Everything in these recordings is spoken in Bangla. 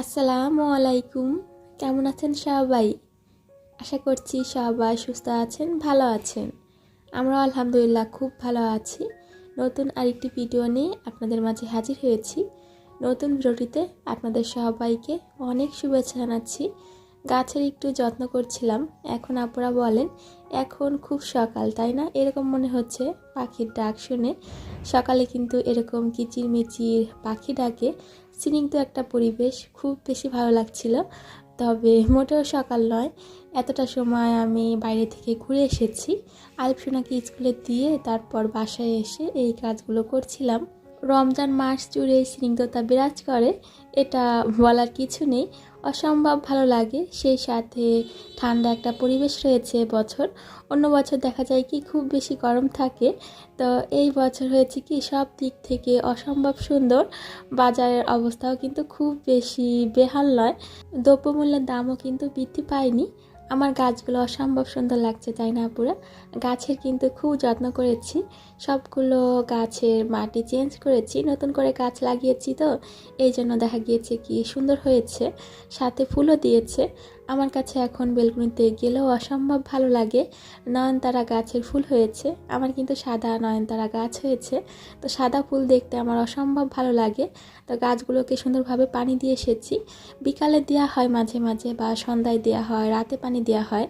আসসালামু আলাইকুম। কেমন আছেন সবাই? আশা করছি সবাই সুস্থ আছেন, ভালো আছেন। আমরা আলহামদুলিল্লাহ খুব ভালো আছি। নতুন আরেকটি ভিডিও নিয়ে আপনাদের মাঝে হাজির হয়েছি। নতুন ভিডিওটিতে আপনাদের সবাইকে অনেক শুভেচ্ছা জানাচ্ছি। গাছের একটু যত্ন করছিলাম। এখন আপনারা বলেন, এখন খুব সকাল, তাই না? এরকম মনে হচ্ছে পাখির ডাক শুনে। সকালে কিন্তু এরকম কিচিরমিচির পাখি ডাকে, স্নিগ্ধ একটা পরিবেশ, খুব বেশি ভালো লাগছিল। তবে মোটেও সকাল নয়, এতটা সময় আমি বাইরে থেকে ঘুরে এসেছি। আলিফসোনাকে স্কুলে দিয়ে তারপর বাসায় এসে এই কাজগুলো করছিলাম। রমজান মাস জুড়ে স্নিগ্ধতা বিরাজ করে, এটা বলার কিছু নেই। অসম্ভব ভালো লাগে। সেই সাথে ঠান্ডা একটা পরিবেশ রয়েছে বছর। অন্য বছর দেখা যায় কি খুব বেশি গরম থাকে, তো এই বছর হয়েছে কি সব দিক থেকে অসম্ভব সুন্দর। বাজারের অবস্থাও কিন্তু খুব বেশি বেহাল নয়, দ্রব্যমূল্যের দামও কিন্তু বৃদ্ধি পায়নি। আমার গাছগুলো অসম্ভব সুন্দর লাগছে, তাই না আপুরা? গাছের কিন্তু খুব যত্ন করেছি। সবগুলো গাছের মাটি চেঞ্জ করেছি, নতুন করে গাছ লাগিয়েছি, তো এই জন্য দেখা গিয়েছে কি সুন্দর হয়েছে। সাথে ফুলও দিয়েছে। আমার কাছে এখন বেলকুনিতে গেলেও অসম্ভব ভালো লাগে। নয়নতারা গাছের ফুল হয়েছে, আমার কিন্তু সাদা নয়নতারা গাছ হয়েছে, তো সাদা ফুল দেখতে আমার অসম্ভব ভালো লাগে। তো গাছগুলোকে সুন্দরভাবে পানি দিয়ে এসেছি। বিকালে দেওয়া হয় মাঝে মাঝে, বা সন্ধ্যায় দেওয়া হয়, রাতে পানি দেওয়া হয়।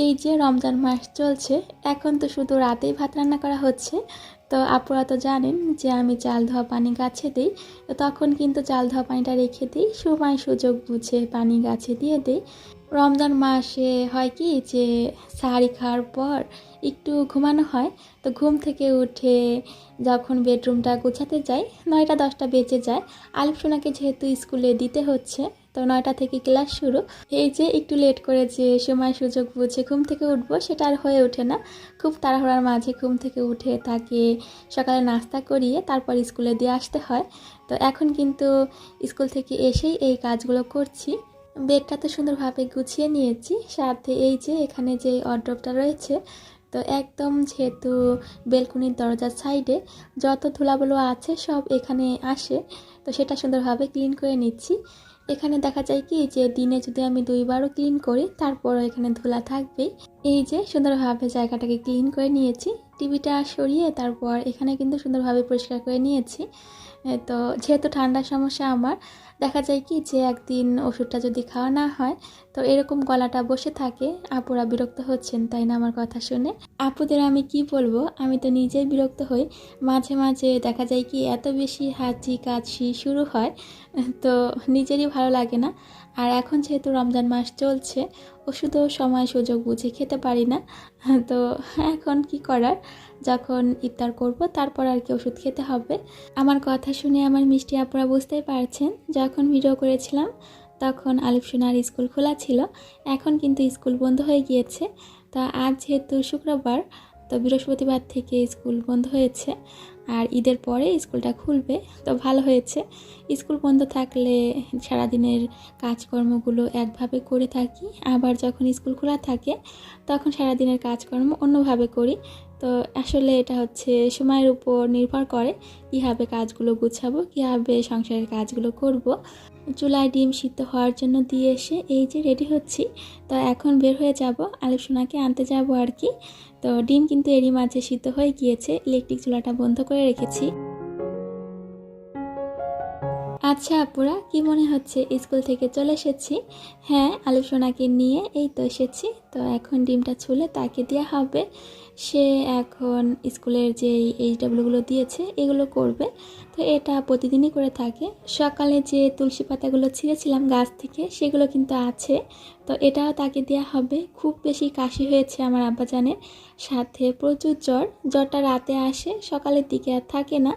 এই যে রমজান মাস চলছে, এখন তো শুধু রাতেই ভাত রান্না করা হচ্ছে। তো আপুরা তো জানেন যে আমি চাল ধোয়া পানি গাছে দিই, তো তখন কিন্তু চাল ধোয়া পানিটা রেখে দিই, সময় সুযোগ বুঝে পানি গাছে দিয়ে দিই। রমজান মাসে হয় কি যে সাহারি খাওয়ার পর একটু ঘুমানো হয়, তো ঘুম থেকে উঠে যখন বেডরুমটা গোছাতে যাই 9টা-10টা বেজে যায়। আলিফসোনাকে যেহেতু স্কুলে দিতে হচ্ছে, তো 9টা থেকে ক্লাস শুরু। এই যে একটু লেট করে যে সময় সুযোগ বুঝে ঘুম থেকে উঠবো, সেটা আর হয়ে ওঠে না। খুব তাড়াহুড়ার মাঝে ঘুম থেকে উঠে তাকে সকালে নাস্তা করিয়ে তারপর স্কুলে দিয়ে আসতে হয়। তো এখন কিন্তু স্কুল থেকে এসেই এই কাজগুলো করছি। বেডটা তো সুন্দরভাবে গুছিয়ে নিয়েছি। সাথে এই যে এখানে যে ওয়ারড্রপটা রয়েছে, তো একদম যেহেতু বেলকুনির দরজার সাইডে যত ধুলাগুলো আছে সব এখানে আসে, তো সেটা সুন্দরভাবে ক্লিন করে নিচ্ছি। এখানে দেখা যায় কি যে দিনে যদি আমি 2বারও ক্লিন করি তারপরও এখানে ধুলা থাকবেই। এই যে সুন্দরভাবে জায়গাটাকে ক্লিন করে নিয়েছি। টিভিটা সরিয়ে তারপর এখানে কিন্তু সুন্দরভাবে পরিষ্কার করে নিয়েছি। তো যেহেতু ঠান্ডার সমস্যা আমার, দেখা যায় কি যে একদিন ওষুধটা যদি খাওয়া না হয়, তো এরকম গলাটা বসে থাকে। আপুরা বিরক্ত হচ্ছেন, তাই না আমার কথা শুনে? আপুদের আমি কি বলবো, আমি তো নিজেই বিরক্ত হই। মাঝে মাঝে দেখা যায় কি এত বেশি হাঁচি কাশি শুরু হয়, তো নিজেরই ভালো লাগে না। আর এখন যেহেতু রমজান মাস চলছে, ওষুধও সময় সুযোগ বুঝে খেতে পারি না। তো এখন কি করার, যখন ইফতার করব তারপর আর কি ওষুধ খেতে হবে। আমার কথা শুনে আমার মিষ্টি আপুরা বুঝতেই পারছেন, যখন ভিডিও করেছিলাম তখন আলিফসোনার স্কুল খোলা ছিল, এখন কিন্তু স্কুল বন্ধ হয়ে গিয়েছে। তা আজ যেহেতু শুক্রবার, তো বৃহস্পতিবার থেকে স্কুল বন্ধ হয়েছে, আর ঈদের পরে স্কুলটা খুলবে। তো ভালো হয়েছে, স্কুল বন্ধ থাকলে সারাদিনের কাজকর্মগুলো একভাবে করে থাকি, আবার যখন স্কুল খোলা থাকে তখন সারাদিনের কাজকর্ম অন্যভাবে করি। তো আসলে এটা হচ্ছে সময়ের উপর নির্ভর করে, কীভাবে কাজগুলো গুছাবো, কীভাবে সংসারের কাজগুলো করব। চুলায় ডিম সিদ্ধ হওয়ার জন্য দিয়ে এসে এই যে রেডি হচ্ছি। তো এখন বের হয়ে যাব, আলিফসোনাকে আনতে যাব আর কি। তো ডিম কিন্তু এরই মাঝে সিদ্ধ হয়ে গিয়েছে, ইলেকট্রিক চুলাটা বন্ধ করে রেখেছি। আচ্ছা আপুরা, কি মনে হচ্ছে স্কুল থেকে চলে এসেছি? হ্যাঁ, আলিফসোনাকে নিয়ে এই তো এসেছি। তো এখন ডিমটা ছুলে তাকে দেওয়া হবে। সে এখন স্কুলের যে এইচডব্লিউগুলো দিয়েছে এগুলো করবে, তো এটা প্রতিদিনই করে থাকে। সকালে যে তুলসী পাতাগুলো ছিঁড়েছিলাম গাছ থেকে সেগুলো কিন্তু আছে, তো এটাও তাকে দেওয়া হবে। খুব বেশি কাশি হয়েছে আমার আব্বাজানের, সাথে প্রচুর জ্বর। জ্বরটা রাতে আসে, সকালের দিকে আর থাকে না।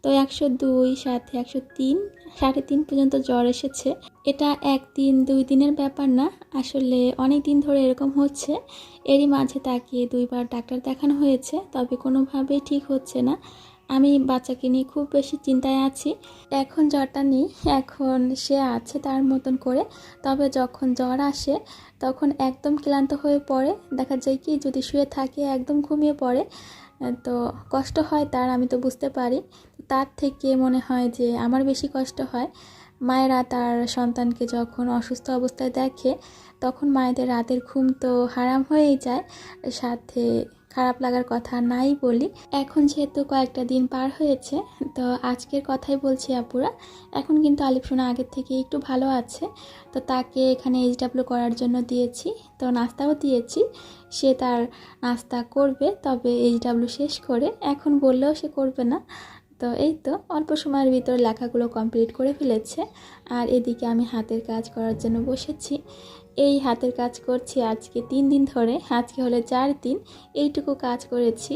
তো 102, সাথে 103, 3.5 পর্যন্ত জ্বর এসেছে। এটা 1 দিন 2 দিনের ব্যাপার না, আসলে অনেক দিন ধরে এরকম হচ্ছে। এরই মাঝে তাকে 2বার ডাক্তার দেখানো হয়েছে, তবে কোনোভাবেই ঠিক হচ্ছে না। আমি বাচ্চাকে নিয়ে খুব বেশি চিন্তায় আছি। এখন জ্বরটা নেই, এখন সে আছে তার মতন করে। তবে যখন জ্বর আসে তখন একদম ক্লান্ত হয়ে পড়ে। দেখা যায় কি যদি শুয়ে থাকে একদম ঘুমিয়ে পড়ে। তো কষ্ট হয় তার, আমি তো বুঝতে পারি। তার থেকে মনে হয় যে আমার বেশি কষ্ট হয়। মায়েরা তার সন্তানকে যখন অসুস্থ অবস্থায় দেখে তখন মায়েদের রাতের ঘুম তো হারাম হয়েই যায়, সাথে খারাপ লাগার কথা নাই বলি। এখন যেহেতু কয়েকটা দিন পার হয়েছে, তো আজকের কথাই বলছি আপুরা। এখন কিন্তু আলিফ সোনা আগের থেকে একটু ভালো আছে। তো তাকে এখানে এইচডাব্লিউ করার জন্য দিয়েছি, তো নাস্তাও দিয়েছি। সে তার নাস্তা করবে, তবে এইচডাব্লিউ শেষ করে। এখন বললেও সে করবে না। তো এই তো অল্প সময়ের ভিতর লেখাগুলো কমপ্লিট করে ফেলেছে। আর এদিকে আমি হাতের কাজ করার জন্য বসেছি। এই হাতের কাজ করছি আজকে 3 দিন ধরে, আজকে হলে 4 দিন এইটুকু কাজ করেছি।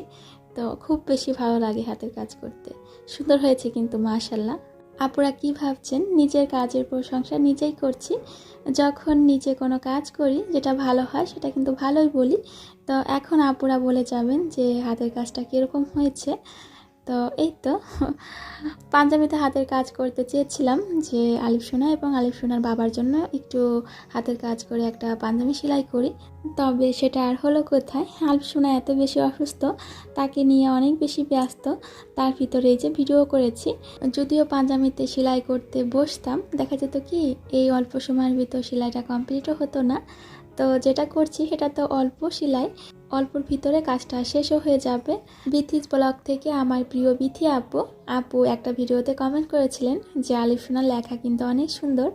তো খুব বেশি ভালো লাগে হাতের কাজ করতে। সুন্দর হয়েছে কিন্তু মাশাল্লাহ। আপুরা কি ভাবছেন, নিজের কাজের প্রশংসা নিজেই করছি। যখন নিজে কোনো কাজ করি যেটা ভালো হয় সেটা কিন্তু ভালোই বলি। তো এখন আপুরা বলে যাবেন যে হাতের কাজটা কীরকম হয়েছে। তো এই তো পাঞ্জাবিতে হাতের কাজ করতে চেয়েছিলাম যে আলিফ সোনা এবং আলিফ সোনার বাবার জন্য একটু হাতের কাজ করে একটা পাঞ্জাবি সেলাই করি, তবে সেটা আর হলো কোথায়। আলিফ সোনা এত বেশি অসুস্থ, তাকে নিয়ে অনেক বেশি ব্যস্ত। তার ভিতরে এই যে ভিডিও করেছি। যদিও পাঞ্জাবিতে সেলাই করতে বসতাম, দেখা যেত কি এই অল্প সময়ের ভিতর সেলাইটা কমপ্লিটও হতো না। তো যেটা করছি সেটা তো অল্প সেলাই, অল্পর ভিতরে কাজটা শেষও হয়ে যাবে। বিথিস ব্লগ থেকে আমার প্রিয় বিথি আপু একটা ভিডিওতে কমেন্ট করেছিলেন যে আলিফ সোনার লেখা কিন্তু অনেক সুন্দর।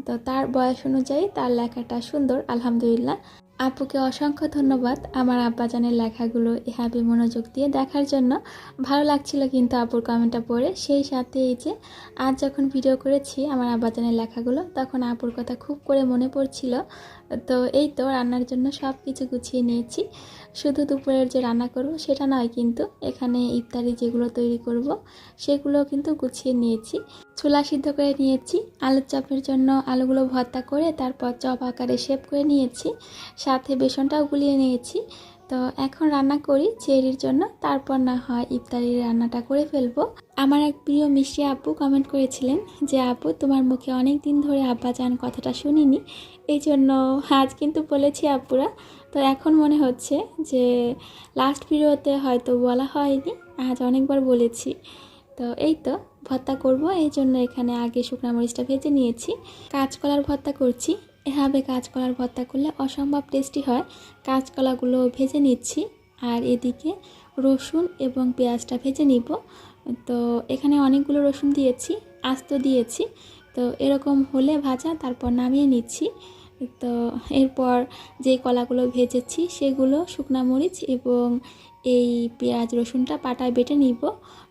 তো তার বয়স অনুযায়ী তার লেখাটা সুন্দর, আলহামদুলিল্লাহ। আপুকে অসংখ্য ধন্যবাদ আমার আব্বাজানের লেখাগুলো এভাবে মনোযোগ দিয়ে দেখার জন্য। ভালো লাগছিল কিন্তু আপুর কমেন্টটা পড়ে। সেই সাথে এই যে আজ যখন ভিডিও করেছি আমার আব্বাজানের লেখাগুলো, তখন আপুর কথা খুব করে মনে পড়ছিল। তো এই তো রান্নার জন্য সব কিছু গুছিয়ে নিয়েছি। শুধু দুপুরের যে রান্না করব সেটা নয়, কিন্তু এখানে ইফতারি যেগুলো তৈরি করব সেগুলো কিন্তু গুছিয়ে নিয়েছি। ছোলা সিদ্ধ করে নিয়েছি, আলুর চপের জন্য আলুগুলো ভর্তা করে তারপর চপ আকারে শেপ করে নিয়েছি, সাথে বেসনটাও গুলিয়ে নিয়েছি। তো এখন রান্না করি চেরির জন্য, তারপর না হয় ইফতারির রান্নাটা করে ফেলবো। আমার এক প্রিয় মিষ্টি আপু কমেন্ট করেছিলেন যে আপু তোমার মুখে অনেক দিন ধরে আব্বাজান কথাটা শুনিনি, এই জন্য আজ কিন্তু বলেছি আপুরা। তো এখন মনে হচ্ছে যে লাস্ট ভিডিওতে হয়তো বলা হয়নি, আজ অনেকবার বলেছি। তো এই তো ভর্তা করব, এই জন্য এখানে আগে শুকনো মরিচটা ভেজে নিয়েছি। কাঁচকলার ভর্তা করছি, এভাবে কাঁচকলার ভর্তা করলে অসম্ভব টেস্টি হয়। কাঁচকলাগুলো ভেজে নিচ্ছি, আর এদিকে রসুন এবং পেঁয়াজটা ভেজে নিব। তো এখানে অনেকগুলো রসুন দিয়েছি, আস্ত দিয়েছি। তো এরকম হলে ভাজা, তারপর নামিয়ে নিচ্ছি। তো এরপর যে কলাগুলো ভেজেছি সেগুলো শুকনা মরিচ এবং এই পেঁয়াজ রসুনটা পাটায় বেটে নিব।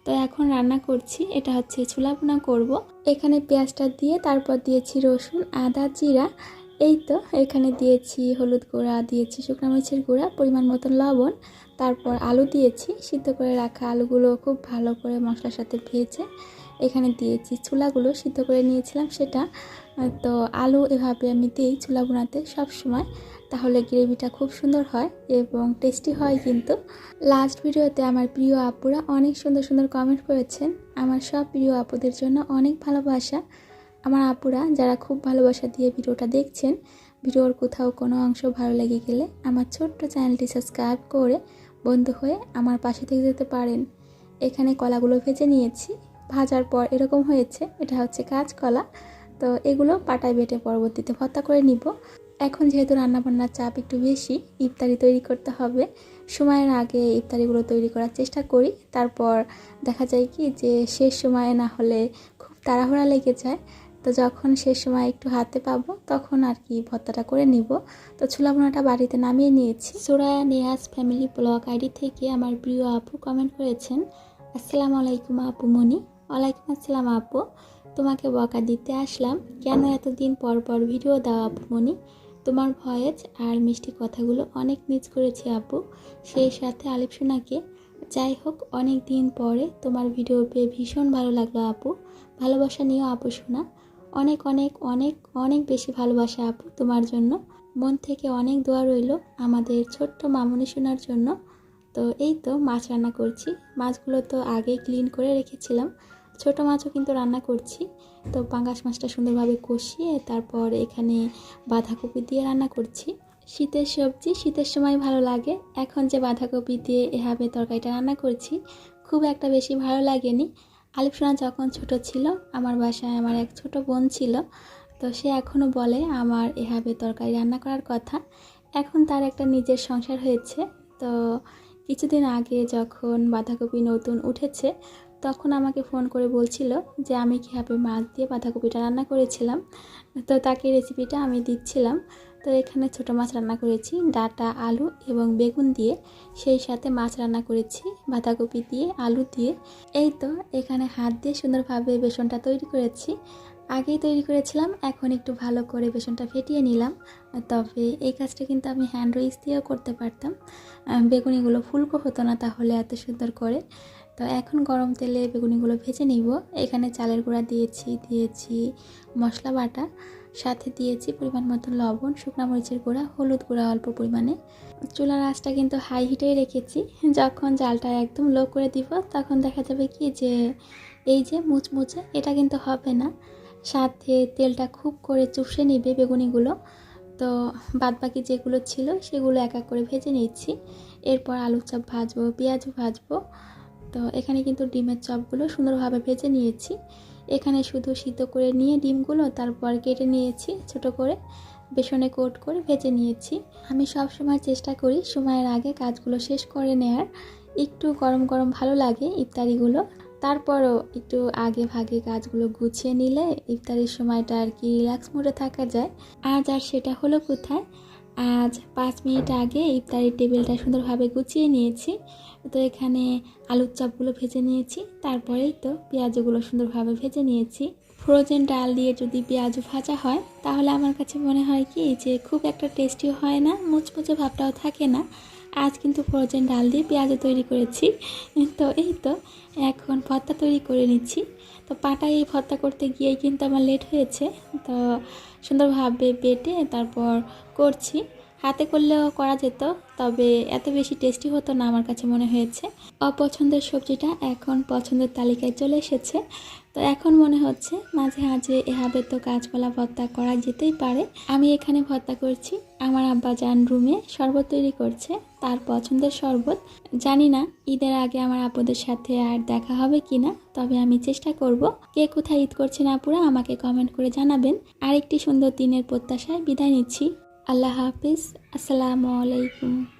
তো এখন রান্না করছি, এটা হচ্ছে ছোলা ভুনা করব। এখানে পেঁয়াজটা দিয়ে তারপর দিয়েছি রসুন, আদা, জিরা। এই তো এখানে দিয়েছি হলুদ গুঁড়া, দিয়েছি শুকনো মরিচের গুঁড়া, পরিমাণ মতন লবণ। তারপর আলু দিয়েছি, সিদ্ধ করে রাখা আলুগুলো খুব ভালো করে মশলার সাথে ভেজে এখানে দিয়েছি। ছোলাগুলো সিদ্ধ করে নিয়েছিলাম সেটা। তো আলু এভাবে আমি দিই ছোলা ভুনাতে সব সময়, তাহলে গ্রেভিটা খুব সুন্দর হয় এবং টেস্টি হয় কিন্তু। লাস্ট ভিডিওতে আমার প্রিয় আপুরা অনেক সুন্দর সুন্দর কমেন্ট করেছেন। আমার সব প্রিয় আপুদের জন্য অনেক ভালোবাসা। আমার আপুরা যারা খুব ভালোবাসা দিয়ে ভিডিওটা দেখছেন, ভিডিওর কোথাও কোনো অংশ ভালো লেগে গেলে আমার ছোট্ট চ্যানেলটি সাবস্ক্রাইব করে বন্ধু হয়ে আমার পাশে থেকে যেতে পারেন। এখানে কলাগুলো ভেজে নিয়েছি, ভাজার পর এরকম হয়েছে, এটা হচ্ছে কাঁচকলা। তো এগুলো পাটায় বেটে পরবর্তীতে ভর্তা করে নিব। এখন যেহেতু রান্নাবান্নার চাপ একটু বেশি, ইফতারি তৈরি করতে হবে, সময়ের আগে ইফতারিগুলো তৈরি করার চেষ্টা করি। তারপর দেখা যায় কি যে শেষ সময়ে না হলে খুব তাড়াহুড়া লেগে যায়। তো যখন শেষ সময় একটু হাতে পাবো তখন আর কি ভর্তাটা করে নিব। তো ছোলা ভুনাটা বাড়িতে নামিয়ে নিয়েছি। Suraya Niaz family blog ID থেকে আমার প্রিয় আপু কমেন্ট করেছেন, আসসালামু আলাইকুম আপু মনি। ওয়ালাইকুম আসসালাম আপু, তোমাকে বকা দিতে আসলাম, কেন এতদিন পর পর ভিডিও দাও আপু মনি। তোমার ভয়েস আর মিষ্টি কথাগুলো অনেক মিস করেছি আপু, সেই সাথে আলিফ সোনাকে। যাই হোক, অনেক দিন পরে তোমার ভিডিও পেয়ে ভীষণ ভালো লাগলো আপু। ভালোবাসা নিও আপু সোনা, অনেক অনেক অনেক অনেক বেশি ভালোবাসা আপু তোমার জন্য। মন থেকে অনেক দোয়া রইল আমাদের ছোট্ট মামুনি সোনার জন্য। তো এই তো মাছ রান্না করছি, মাছগুলো তো আগেই ক্লিন করে রেখেছিলাম। ছোট মাছও কিন্তু রান্না করছি। তো পাঙ্গাস মাছটা সুন্দরভাবে কষিয়ে তারপর এখানে বাঁধাকপি দিয়ে রান্না করছি। শীতের সবজি শীতের সময় ভালো লাগে, এখন যে বাঁধাকপি দিয়ে এভাবে তরকারিটা রান্না করছি খুব একটা বেশি ভালো লাগেনি। আলিফ সোনা যখন ছোট ছিল আমার বাসায় আমার এক ছোট বোন ছিল, তো সে এখনও বলে আমার এভাবে তরকারি রান্না করার কথা। এখন তার একটা নিজের সংসার হয়েছে, তো কিছুদিন আগে যখন বাঁধাকপি নতুন উঠেছে তখন আমাকে ফোন করে বলছিল যে আমি কীভাবে মাছ দিয়ে বাঁধাকপিটা রান্না করেছিলাম, তো তাকে রেসিপিটা আমি দিচ্ছিলাম। তো এখানে ছোটো মাছ রান্না করেছি ডাঁটা, আলু এবং বেগুন দিয়ে, সেই সাথে মাছ রান্না করেছি বাঁধাকপি দিয়ে, আলু দিয়ে। এই তো এখানে হাত দিয়ে সুন্দরভাবে বেসনটা তৈরি করেছি। আগেই তৈরি করেছিলাম, এখন একটু ভালো করে বেসনটা ফেটিয়ে নিলাম। তবে এই কাজটা কিন্তু আমি হ্যান্ড উইচ দিয়েও করতে পারতাম, বেগুনিগুলো ফুলকো হতো না তাহলে এত সুন্দর করে। তো এখন গরম তেলে বেগুনিগুলো ভেজে নিব। এখানে চালের গুঁড়া দিয়েছি মশলা বাটা, সাথে দিয়েছি পরিমাণ মতো লবণ, শুকনো মরিচের গুঁড়া, হলুদ গুঁড়া অল্প পরিমাণে। চুলার আঁচটা কিন্তু হাই হিটেই রেখেছি। যখন জালটা একদম লো করে দিব তখন দেখা যাবে কি যে এই যে মুচমুচে এটা কিন্তু হবে না, সাথে তেলটা খুব করে চুষে নিবে বেগুনিগুলো। তো বাদবাকি যেগুলো ছিল সেগুলো এক এক করে ভেজে নিচ্ছি। এরপর আলুর চপ ভাজবো, পেঁয়াজও ভাজবো। তো এখানে কিন্তু ডিমের চপগুলো সুন্দরভাবে ভেজে নিয়েছি। এখানে শুধু সিদ্ধ করে নিয়ে ডিমগুলো তারপর কেটে নিয়েছি ছোট করে, বেসনে কোট করে ভেজে নিয়েছি। আমি সব সময় চেষ্টা করি সময়ের আগে কাজগুলো শেষ করে নেয়ার। একটু গরম গরম ভালো লাগে ইফতারিগুলো, তারপরও একটু আগে ভাগে কাজগুলো গুছিয়ে নিলে ইফতারির সময়টা আর কি রিল্যাক্স মোডে থাকা যায়। আজ আর সেটা হলো কোথায়, আজ 5 মিনিট আগে ইফতারির টেবিলটা সুন্দরভাবে গুছিয়ে নিয়েছি। তো এখানে আলুর চপগুলো ভেজে নিয়েছি, তারপরেই তো পেঁয়াজগুলো সুন্দরভাবে ভেজে নিয়েছি। ফ্রোজেন ডাল দিয়ে যদি পেঁয়াজ ভাজা হয় তাহলে আমার কাছে মনে হয় কি যে খুব একটা টেস্টিও হয় না, মুচমুচে ভাবটাও থাকে না। আজ কিন্তু ফ্রোজেন ডাল দিয়ে পেঁয়াজও তৈরি করেছি। তো এই তো এখন ভর্তা তৈরি করে নিচ্ছি। তো পাটায় এই ভর্তা করতে গিয়েই কিন্তু আমার লেট হয়েছে, তো সুন্দরভাবে বেটে তারপর করছি। হাতে করলেও করা যেত, তবে এত বেশি টেস্টি হতো না আমার কাছে মনে হয়েছে। অপছন্দের সবজিটা এখন পছন্দের তালিকায় চলে এসেছে। তো এখন মনে হচ্ছে মাঝে মাঝে এভাবে তো কাঁচকলা ভর্তা করা যেতেই পারে। আমি এখানে ভর্তা করছি, আমার আব্বাজান রুমে শরবত তৈরি করছে, তার পছন্দের শরবত। জানি না ঈদের আগে আমার আপুদের সাথে আর দেখা হবে কিনা, তবে আমি চেষ্টা করব। কে কোথায় ঈদ করছেন আপুরা আমাকে কমেন্ট করে জানাবেন। আরেকটি সুন্দর দিনের প্রত্যাশায় বিদায় নিচ্ছি। আল্লাহ হাফিজ, আসসালামু আলাইকুম।